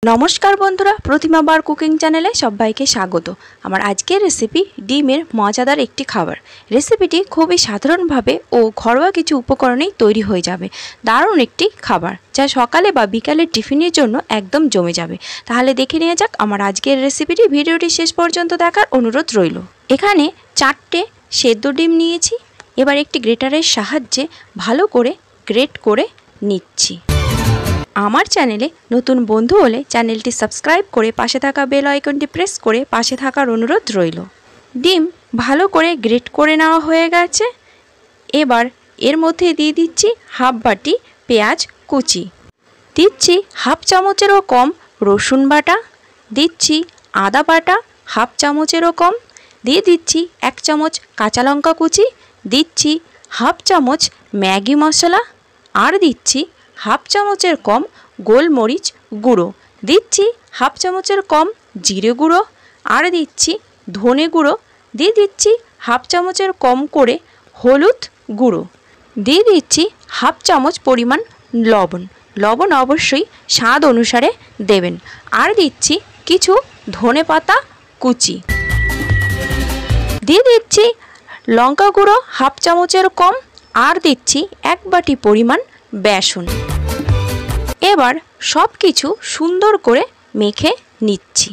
नमस्कार बंधुरा प्रतिमा बार कुकिंग चैनेले सबाइके स्वागत। आमार आजकेर रेसिपि डिमेर मजादार एकटी खाबार। रेसिपिटी खूबई साधारणभावे ओ घरोया किछु उपकरणेई तैरी हये जाबे। दारुण एकटी खाबार जा सकाले बा बिकाले टिफिनेर जोन्नो एकदम जमे जाबे। ताहले देखे नेওয়া যাক आमार आजकेर रेसिपिटी। भिडियोटी शेष पर्यन्त देखार अनुरोध रइल। एखाने 4टे सेদ্ধ डिम नियेछि। एबार एकटी ग्रेटारेर साहाज्ये भालो करे ग्रेट करे निচ্ছি। आमार चैनेले नतून बंधु होले चैनलटी सबस्क्राइब करे पाशे थाका बेल आइकनटी प्रेस करे पाशे थाकार अनुरोध रइल। डिम भालो करे ग्रेट करे नेওয়া हये गेছে। एबार एर मধ্যে दिए दिচ্ছি हाफ बाटी पेঁয়াজ कुचि, दिচ্ছি हाफ चामचेरो कम रसुन बाटा, दिচ্ছি आदा बाटा हाफ चामचेरो कम, दिए दिচ্ছি 1 चामच काँचा लंका कुचि, दिচ্ছি हाफ चामच मैगी मशला और दिচ্ছি हाफ चामचेर कम गोलमरिच गुड़ो, दिচ্ছি हाफ चामचेर कम जिरे गुड़ो और दिচ্ছি धने गुड़ो, दिए दिচ্ছি हाफ चामचेर कम करे हलुद गुड़ो, दिए दिচ্ছি हाफ चामच परिमाण लवण। लवण अवश्यई स्वाद अनुसारे देवें और दिচ্ছি किछु धने पाता कुचि, दिए दिচ্ছি लंका गुड़ो हाफ चामचेर कम और दिচ্ছি 1 बाटी परिमाण बेसन। एबार सबकिछु सुंदर करे मेखे निচ্ছি।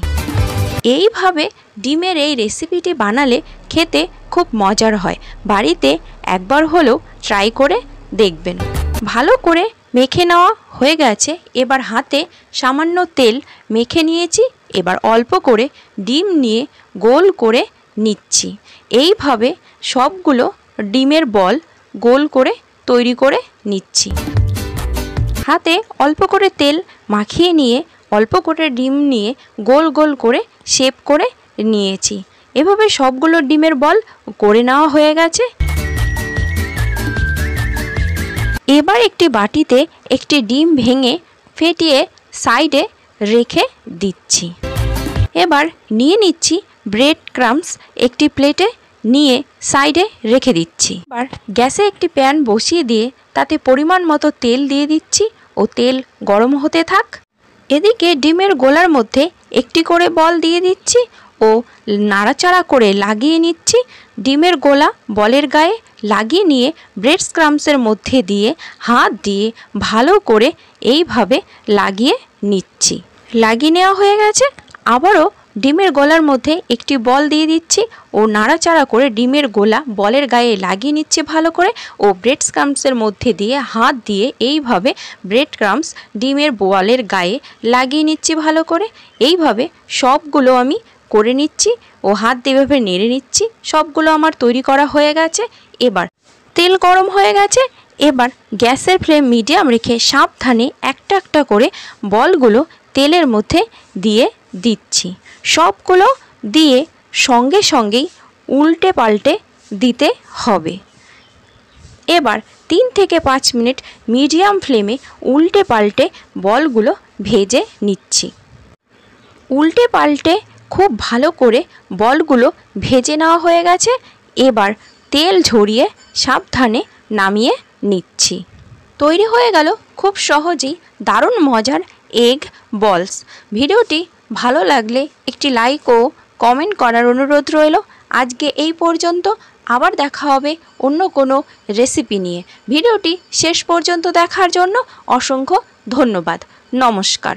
এইভাবে ডিমের এই রেসিপিটি বানালে খেতে খুব মজার হয়। বাড়িতে একবার হলেও ট্রাই করে দেখবেন। ভালো করে মেখে নেওয়া হয়ে গেছে। এবার হাতে সামান্য তেল মেখে নিয়েছি। এবার অল্প করে ডিম নিয়ে গোল করে নিচ্ছি। এইভাবে সবগুলো ডিমের বল গোল করে তৈরি করে নিচ্ছি। हाथे अल्प करे तेल माखिए निए अल्प करे डिम निए गोल गोल करे शेप करे निएछि। एभाবে सबगुलो डिमेर बल करे नेওয়া হয়ে গেছে। एबार एकटी बाटीते एकटी डिम भेंगे फेटिए साइडे रेखे दिচ্ছি। एबार निए निচ্ছি ब्रेड क्राम्स एकटी प्लेटे निए साइडे रेखे दिচ্ছি। एबार गैसे एकटी पैन बसिए दिए ताते परिमाण मतो तेल दिए दिচ্ছি ओ तेल गरम होते थाक। एदिके डिमेर गोलार मध्य एकटी करे बल दिए दिচ্ছি ओ नाड़ाचाड़ा करे लागिए निচ্ছি। डिमेर गोला बलेर गाये लागिए निए ब्रेड क्राम्सের मध्य दिए हाथ दिए भालो करे এইভাবে লাগিয়ে নিচ্ছি। লাগিয়ে নেওয়া হয়ে গেছে। আবারও ডিমের গোলার মধ্যে একটি বল দিয়ে দিচ্ছি ও নাড়াচাড়া করে ডিমের গোলা বলের গায়ে লাগিয়ে নিচ্ছে ভালো করে ও ব্রেড ক্রাম্বসের মধ্যে দিয়ে হাত দিয়ে এইভাবে ব্রেড ক্রাম্বস ডিমের বলের গায়ে লাগিয়ে নিচ্ছি ভালো করে। এইভাবে সবগুলো আমি করে নিচ্ছি ও হাত দিয়ে এভাবে নেড়ে নিচ্ছি। সবগুলো আমার তৈরি করা হয়ে গেছে। এবার তেল গরম হয়ে গেছে। এবার গ্যাসের ফ্লেম মিডিয়াম রেখে সাবধানে একটা একটা করে বলগুলো তেলের মধ্যে দিয়ে দিচ্ছি। सबगुलो दिए संगे संगेई उल्टे पाल्टे दीते हबे। एबार 3 থেকে 5 मिनट मीडियम फ्लेमे उल्टे पाल्टे बलगुलो भेजे निচ্ছি। उल्टे पाल्टे खूब भालो करे बलगुलो भेजे नेওয়া হয়ে গেছে। एबार तेल झरिए साबधाने नामिए निচ্ছি। तैरी হয়ে গেল खूब सहजेई दारुण मजार एग बल्स। भिडियोटी ভালো লাগলে একটি লাইক ও কমেন্ট করার অনুরোধ রইল। আজকে এই পর্যন্ত, আবার দেখা হবে অন্য কোনো রেসিপি নিয়ে। ভিডিওটি শেষ পর্যন্ত দেখার জন্য অসংখ্য ধন্যবাদ। নমস্কার।